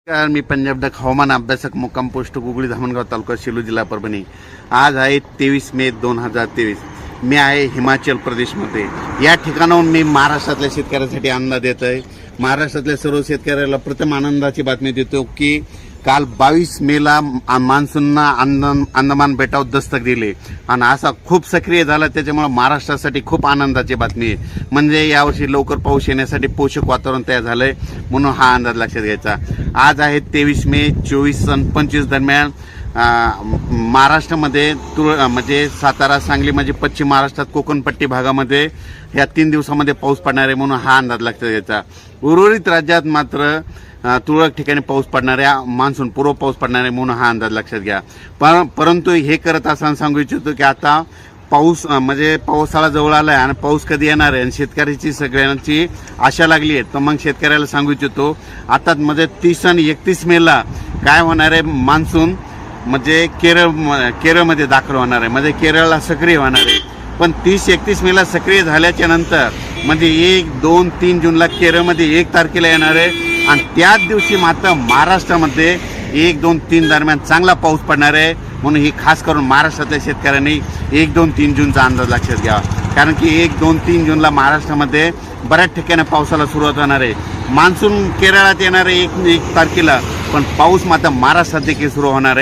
नमस्कार, मी पंजाब डक हवामान अभ्यासक मुक्काम पोस्ट गुगळी धामणगाव तालुका सेलू जिल्हा परभणी। आज आहे 23 मे 2023। मी आहे हिमाचल प्रदेशमध्ये। या ठिकाणाहून मी महाराष्ट्रातल्या शेतकऱ्यांसाठी अंदाज देत आहे। महाराष्ट्रातल्या सर्व शेतकऱ्याला प्रथम आनंदाची बातमी देतो की काल 22 मेला मान्सूननं अंदमान बेटावर दस्तक दिले आणि असा खूप सक्रिय झाला, त्याच्यामुळे महाराष्ट्रासाठी खूप आनंदाची बातमी आहे। म्हणजे यावर्षी लवकर पाऊस येण्यासाठी पोषक वातावरण तयार झालंय, म्हणून हा अंदाज लक्षात घ्यायचा। आज आहे 23 मे 24 आणि 25 दरम्यान महाराष्ट्रामध्ये म्हणजे सातारा, सांगली म्हणजे पश्चिम महाराष्ट्रात कोकणपट्टी भागामध्ये या 3 दिवसामध्ये पाऊस पडणार आहे, म्हणून हा अंदाज लक्षात घ्यायचा। उर्वरित राज्यात मात्र तुरळक ठिकाणी पाऊस पडणार आहे, मान्सून पूर्व पाऊस पडणार आहे, म्हणून हा अंदाज लक्षात घ्या। परंतु हे करत असताना सांगू इच्छितो की आता पाऊस म्हणजे पावसाळा जवळ आलाय आणि पाऊस कधी येणार आहे आणि शेतकऱ्याची सगळ्यांची आशा लागली आहे। तर मग शेतकऱ्याला सांगू इच्छितो आता म्हणजे 30 आणि 31 मेला काय होणार आहे, मान्सून म्हणजे केरळमध्ये दाखल होणार आहे, म्हणजे केरळला सक्रिय होणार आहे। पण 30-31 मेला सक्रिय झाल्याच्या नंतर म्हणजे 1, 2, 3 जूनला केरळमध्ये 1 तारखेला येणार आहे आणि त्याच दिवशी मात्र महाराष्ट्रामध्ये 1, 2, 3 दरम्यान चांगला पाऊस पडणार आहे। म्हणून ही खास करून महाराष्ट्रातल्या शेतकऱ्यांनी 1, 2, 3 जूनचा अंदाज लक्षात घ्यावा, कारण की 1, 2, 3 जूनला महाराष्ट्रामध्ये बऱ्याच ठिकाणी पावसाला सुरुवात होणार आहे। मान्सून केरळात येणार आहे 1 तारखेला, पण पाऊस मात्र महाराष्ट्रात देखील सुरू होणार आहे।